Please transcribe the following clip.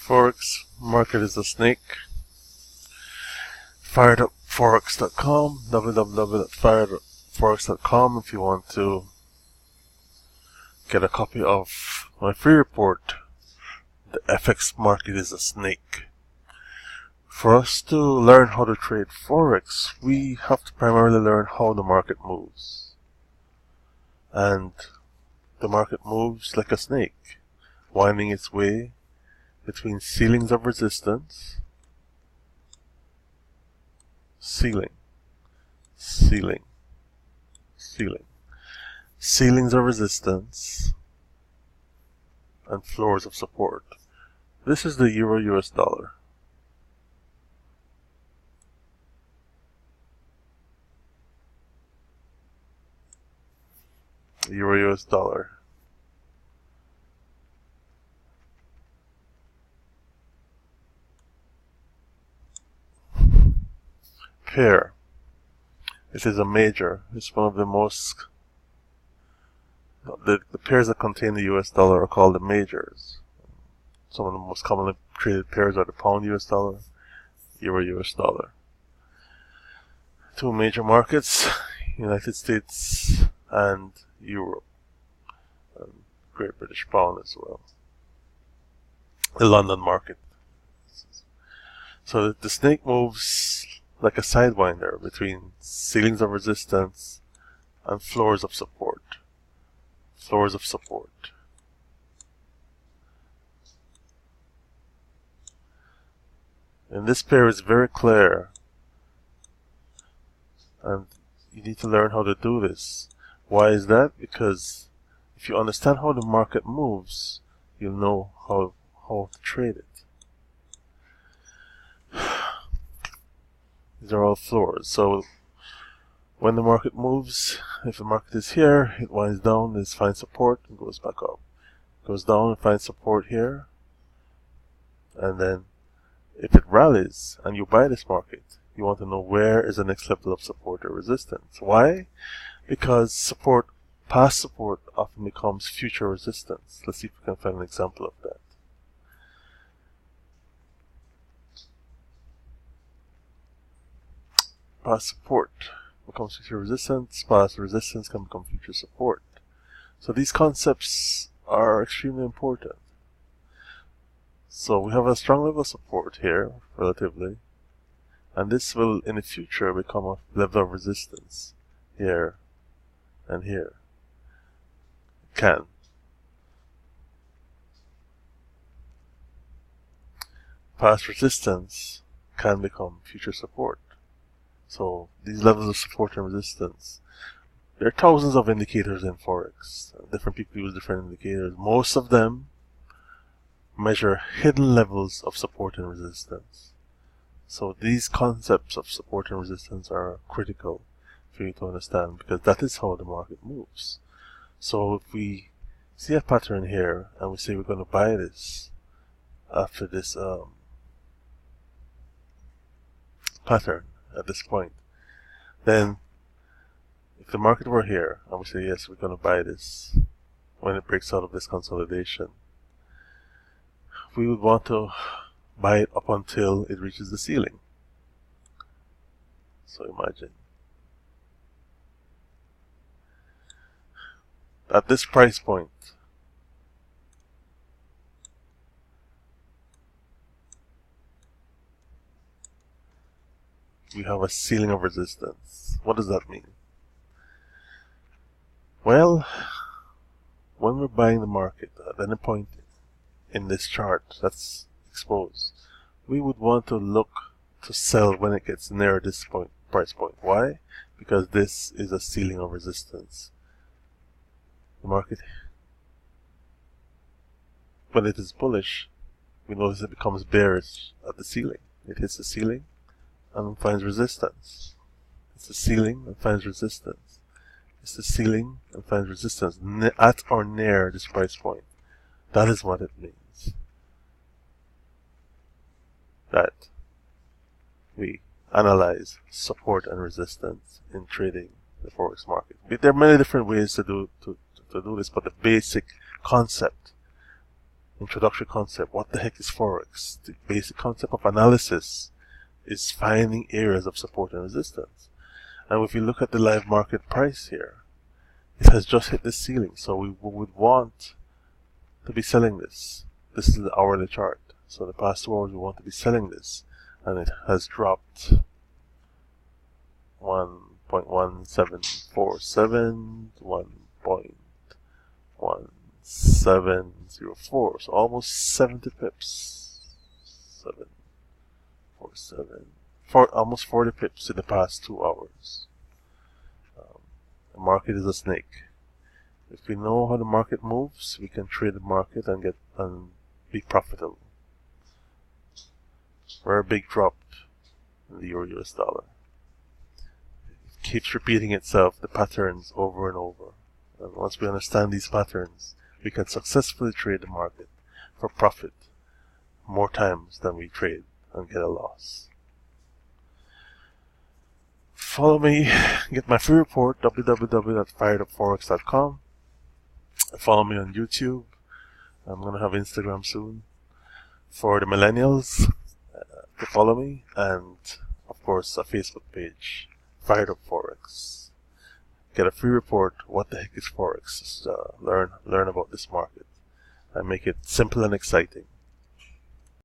Forex market is a snake. Firedupforexarana.com, www.firedupforexarana.com if you want to get a copy of my free report, The FX Market is a Snake. For us to learn how to trade Forex, we have to primarily learn how the market moves. And the market moves like a snake, winding its way between ceilings of resistance, ceilings of resistance, and floors of support. This is the Euro-US dollar. Euro-US dollar. Pair. It is a major. It's one of the most. The pairs that contain the US dollar are called the majors. Some of the most commonly traded pairs are the pound US dollar, Euro US dollar. Two major markets, United States and Europe, and Great British Pound as well. The London market. So the snake moves like a sidewinder between ceilings of resistance and floors of support. Floors of support. And this pair is very clear, and you need to learn how to do this. Why is that? Because if you understand how the market moves, you'll know how to trade it. These are all floors. So when the market moves, if the market is here, it winds down, it finds support, and goes back up. Goes down and finds support here. And then if it rallies and you buy this market, you want to know where is the next level of support or resistance. Why? Because support, past support, often becomes future resistance. Let's see if we can find an example of that. Past support becomes future resistance. Past resistance can become future support. So these concepts are extremely important. So we have a strong level of support here, relatively, and this will in the future become a level of resistance here and here. It can. Past resistance can become future support. So these levels of support and resistance, there are thousands of indicators in Forex. Different people use different indicators. Most of them measure hidden levels of support and resistance. So these concepts of support and resistance are critical for you to understand, because that is how the market moves. So if we see a pattern here and we say we're going to buy this after this pattern at this point, then if the market were here and we say yes, we're going to buy this when it breaks out of this consolidation, we would want to buy it up until it reaches the ceiling. So imagine at this price point, we have a ceiling of resistance. What does that mean? Well, when we're buying the market at any point in this chart that's exposed, we would want to look to sell when it gets near this price point. Why? Because this is a ceiling of resistance. The market, when it is bullish, we notice it becomes bearish at the ceiling. It hits the ceiling and finds resistance. It's the ceiling and finds resistance. It's the ceiling and finds resistance at or near this price point. That is what it means. That we analyze support and resistance in trading the Forex market. There are many different ways to do this, but the basic concept introductory concept. What the heck is Forex? The basic concept of analysis is finding areas of support and resistance. And if you look at the live market price here, it has just hit the ceiling, so we would want to be selling this. This is the hourly chart. So the past 2 hours we want to be selling this, and it has dropped 1.1747 to 1.1704, so almost 70 pips. 747, almost 40 pips in the past 2 hours. The market is a snake. If we know how the market moves, we can trade the market and be profitable. Very big drop in the Euro-US dollar. It keeps repeating itself, the patterns, over and over. And once we understand these patterns, we can successfully trade the market for profit more times than we trade and get a loss. Follow me, get my free report, www.firedupforexarana.com. Follow me on YouTube. I'm going to have Instagram soon for the millennials to follow me, and of course a Facebook page, Fired Up Forex. Get a free report. What the heck is Forex? Just learn about this market and make it simple and exciting.